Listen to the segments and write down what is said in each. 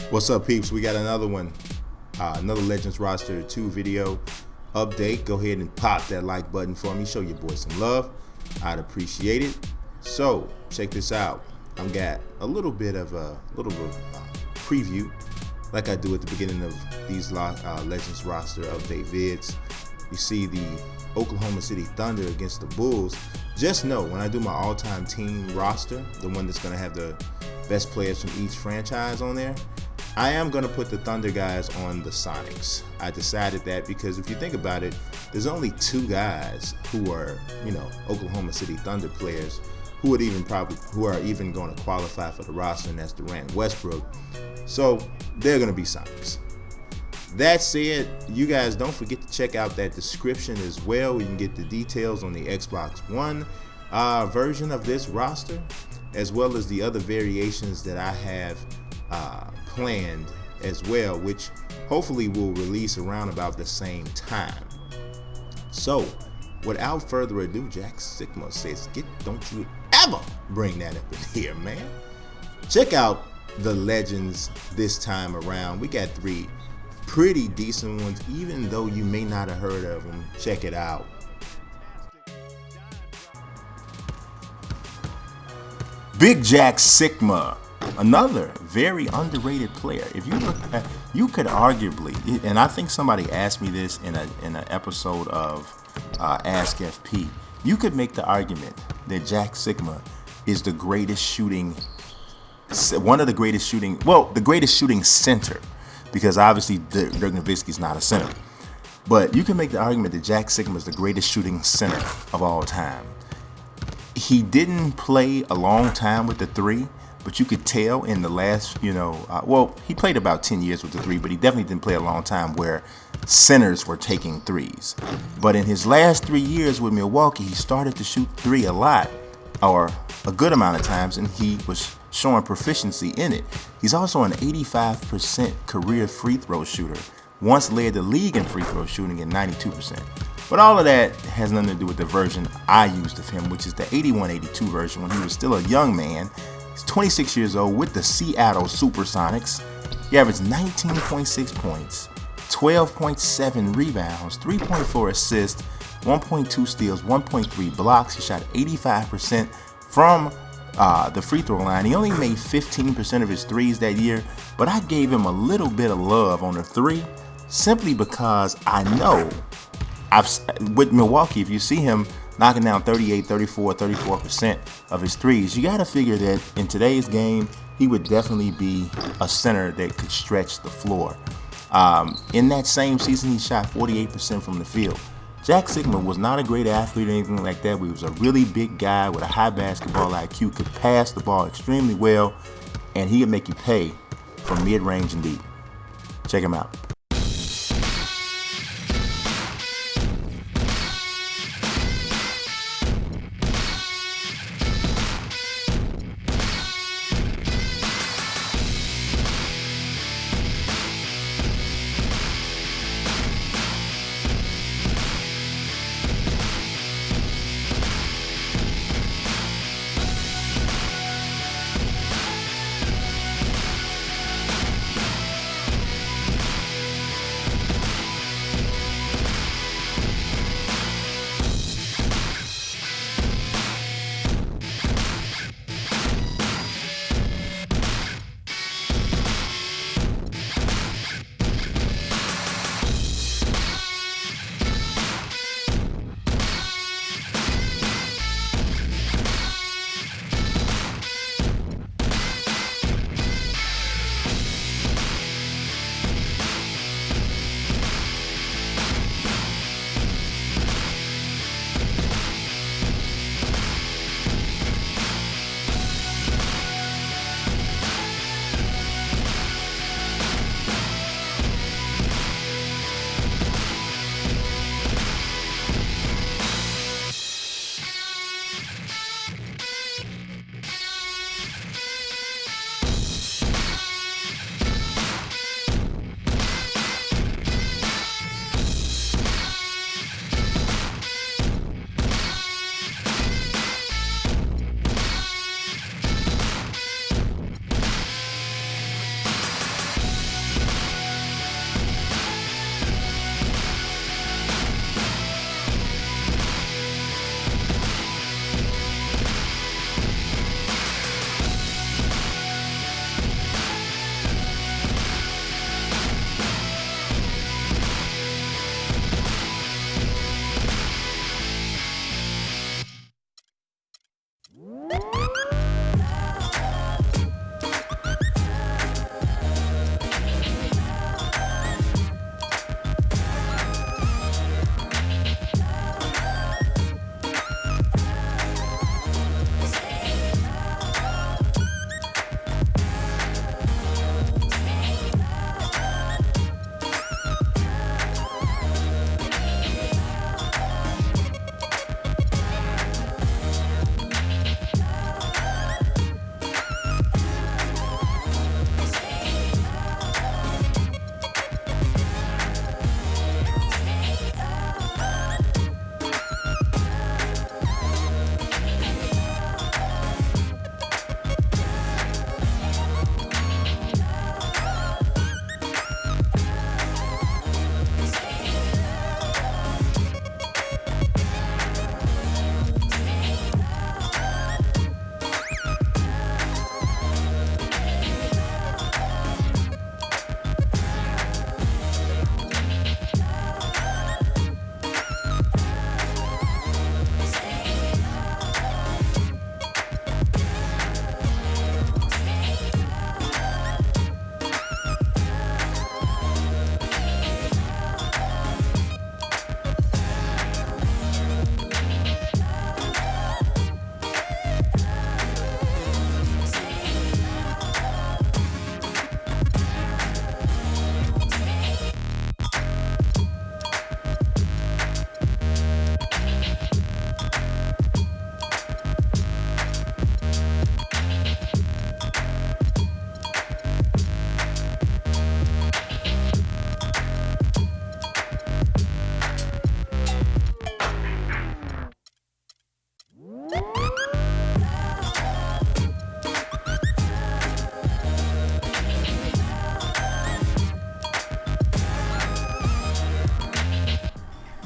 What's up, peeps? We got another one, another Legends Roster 2 video update. Go ahead and pop that like button for me. Show your boy some love. I'd appreciate it. So check this out. I've got a little bit of a preview, like I do at the beginning of these Legends Roster update vids. You see the Oklahoma City Thunder against the Bulls. Just know when I do my all-time team roster, the one that's going to have the best players from each franchise on there, I am going to put the Thunder guys on the Sonics. I decided that because if you think about it, there's only two guys who are, Oklahoma City Thunder players who are even going to qualify for the roster, and that's Durant and Westbrook. So they're going to be Sonics. That said, you guys don't forget to check out that description as well, where you can get the details on the XB1 version of this roster, as well as the other variations that I have planned as well, which hopefully will release around about the same time. So without further ado, Jack Sikma says, don't you ever bring that up in here, man. Check out the Legends this time around. We got three pretty decent ones, even though you may not have heard of them. Check it out. Big Jack Sikma, another very underrated player. If you look at, you could arguably, and I think somebody asked me this in an episode of Ask FP, you could make the argument that Jack Sikma is the greatest shooting, the greatest shooting center, because obviously Dirk Nowitzki's not a center. But you can make the argument that Jack Sikma is the greatest shooting center of all time. He didn't play a long time with the three, but you could tell in the last, he played about 10 years with the three, but he definitely didn't play a long time where centers were taking threes. But in his last 3 years with Milwaukee, he started to shoot three a lot, or a good amount of times, and he was showing proficiency in it. He's also an 85% career free throw shooter, once led the league in free throw shooting at 92%. But all of that has nothing to do with the version I used of him, which is the 81-82 version when he was still a young man. He's 26 years old with the Seattle Supersonics. He averaged 19.6 points, 12.7 rebounds, 3.4 assists, 1.2 steals, 1.3 blocks. He shot 85% from the free throw line. He only made 15% of his threes that year, but I gave him a little bit of love on the three simply because I know with Milwaukee, if you see him knocking down 38, 34, 34% of his threes, you got to figure that in today's game, he would definitely be a center that could stretch the floor. In that same season, he shot 48% from the field. Jack Sikma was not a great athlete or anything like that, but he was a really big guy with a high basketball IQ, could pass the ball extremely well, and he could make you pay from mid-range and deep. Check him out.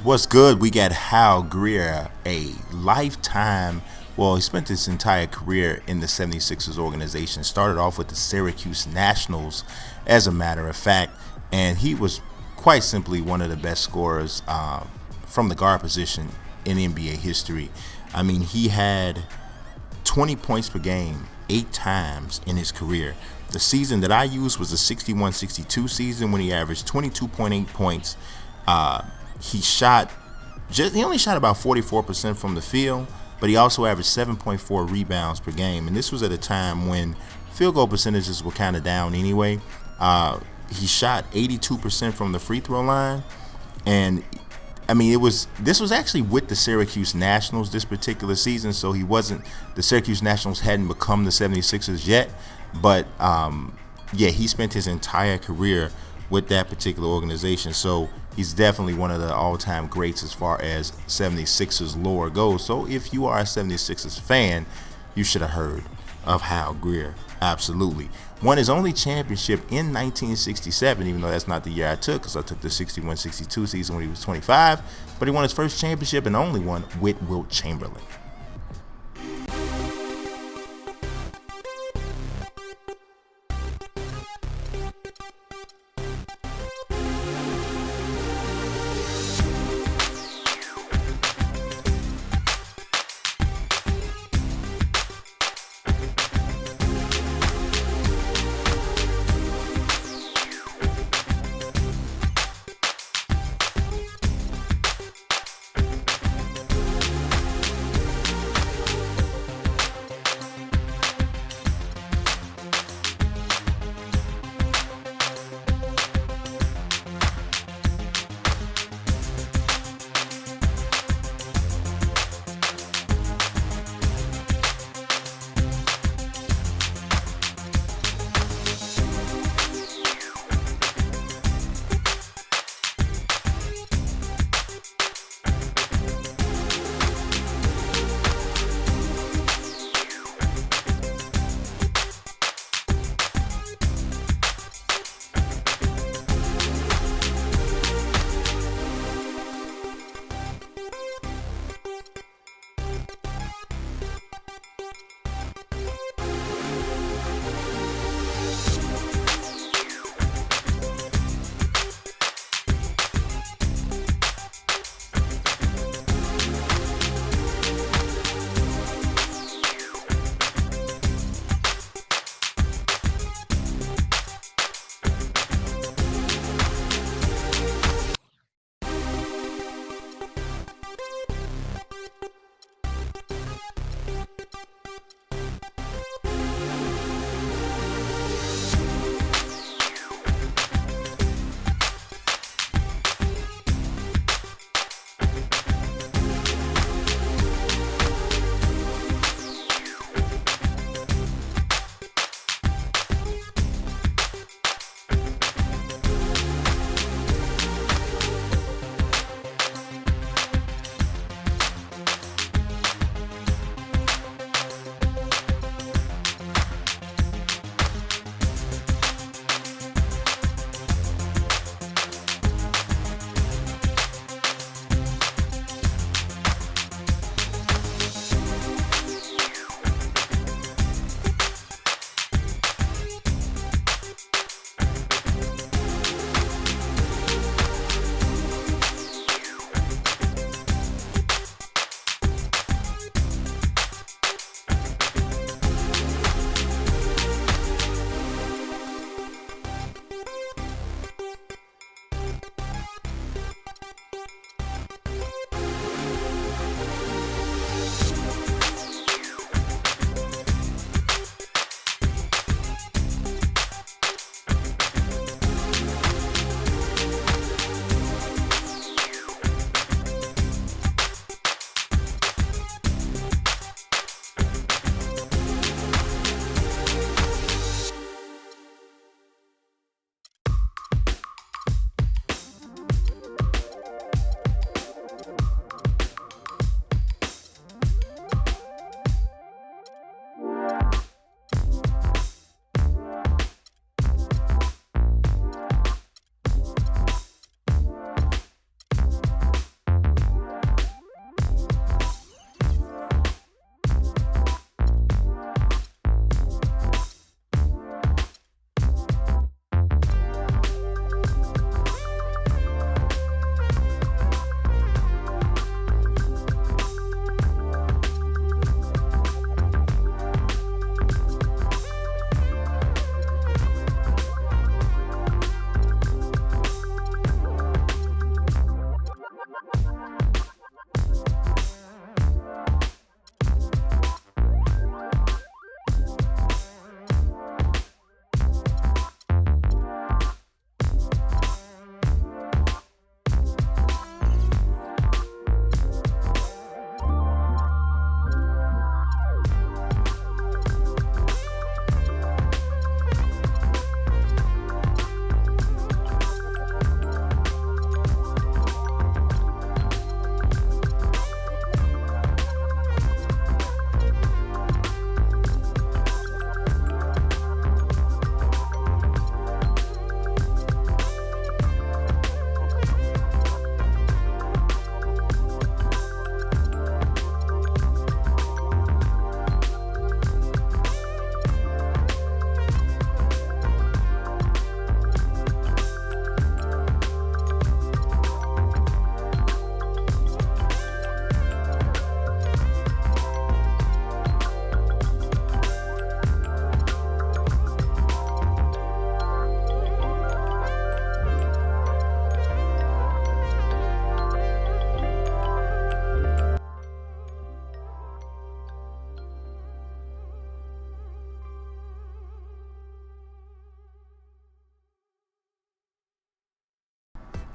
What's good? We got Hal Greer, a lifetime. Well, he spent his entire career in the 76ers organization. Started off with the Syracuse Nationals, as a matter of fact, and he was quite simply one of the best scorers from the guard position in NBA history. I mean, he had 20 points per game 8 times in his career. The season that I used was the 61-62 season when he averaged 22.8 points. He only shot about 44% from the field, but he also averaged 7.4 rebounds per game. And this was at a time when field goal percentages were kind of down anyway. He shot 82% from the free throw line, and I mean, this was actually with the Syracuse Nationals this particular season, so the Syracuse Nationals hadn't become the 76ers yet, but he spent his entire career with that particular organization, so he's definitely one of the all-time greats as far as 76ers lore goes. So if you are a 76ers fan, you should have heard of Hal Greer. Absolutely. Won his only championship in 1967, even though that's not the year I took, because I took the 61-62 season when he was 25, but he won his first championship and only one with Wilt Chamberlain.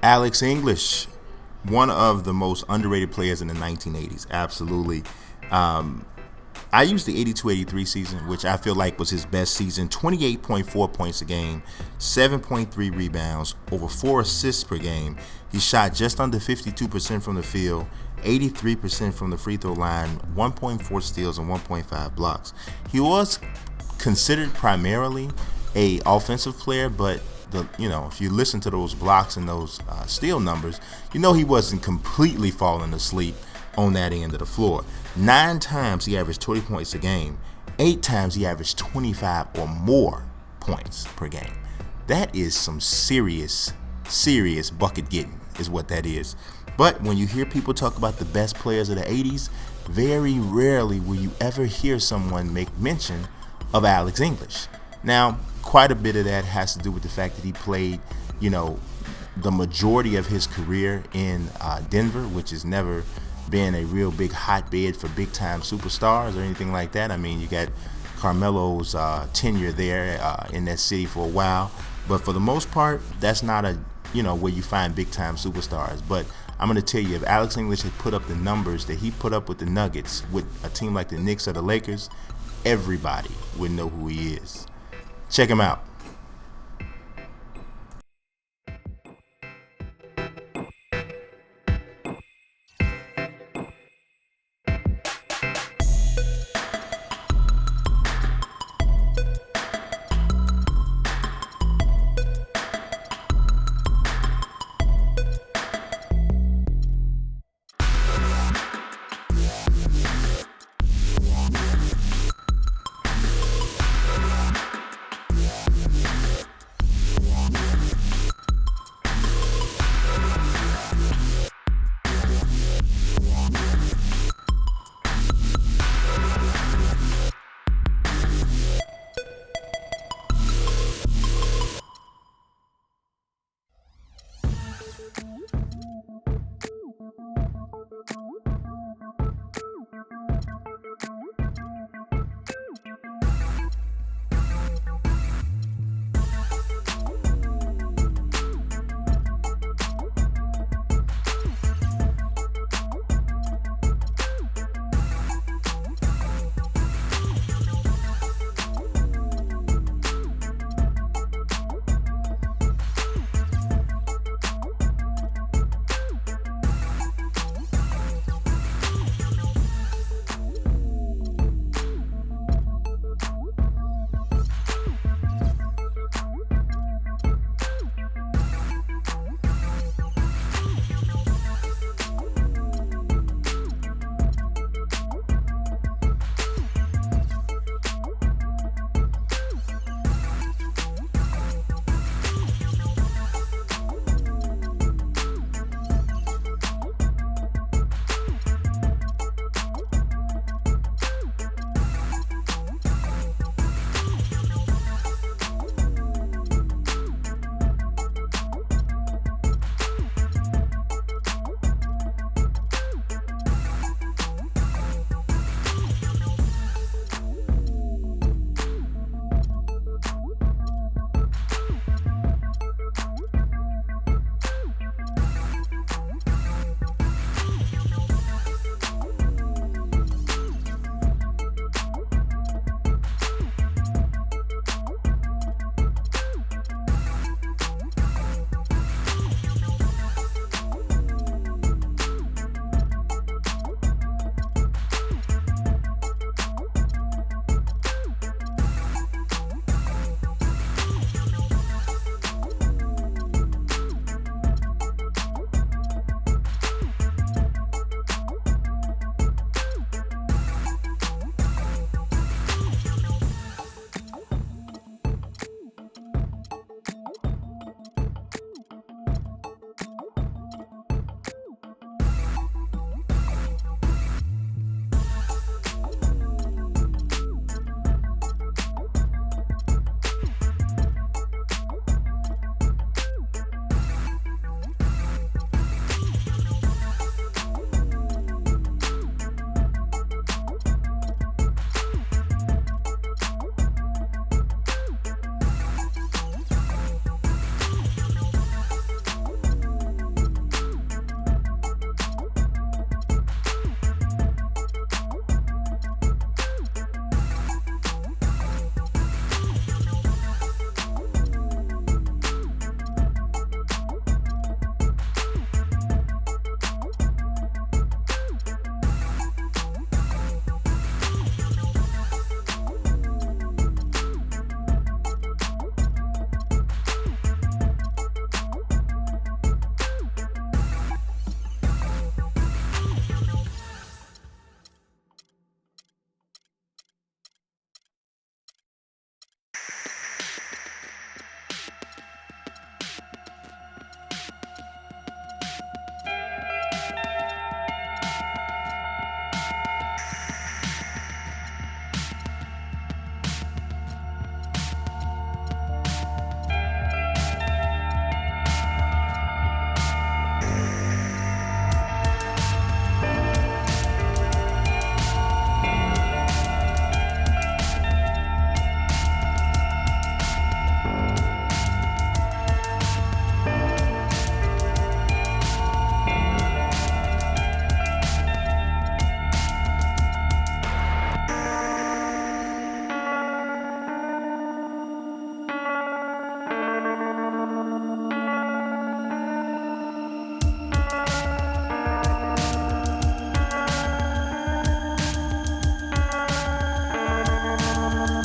Alex English, one of the most underrated players in the 1980s. Absolutely. I used the 82-83 season, which I feel like was his best season. 28.4 points a game, 7.3 rebounds, over 4 assists per game. He shot just under 52% from the field, 83% from the free throw line, 1.4 steals and 1.5 blocks. He was considered primarily a offensive player, but if you listen to those blocks and those steal numbers, he wasn't completely falling asleep on that end of the floor. 9 times he averaged 20 points a game. 8 times he averaged 25 or more points per game. That is some serious bucket getting is what that is. But when you hear people talk about the best players of the 80s, very rarely will you ever hear someone make mention of Alex English. Now, quite a bit of that has to do with the fact that he played, the majority of his career in Denver, which has never been a real big hotbed for big-time superstars or anything like that. I mean, you got Carmelo's tenure there in that city for a while. But for the most part, that's not where you find big-time superstars. But I'm going to tell you, if Alex English had put up the numbers that he put up with the Nuggets, with a team like the Knicks or the Lakers, everybody would know who he is. Check him out.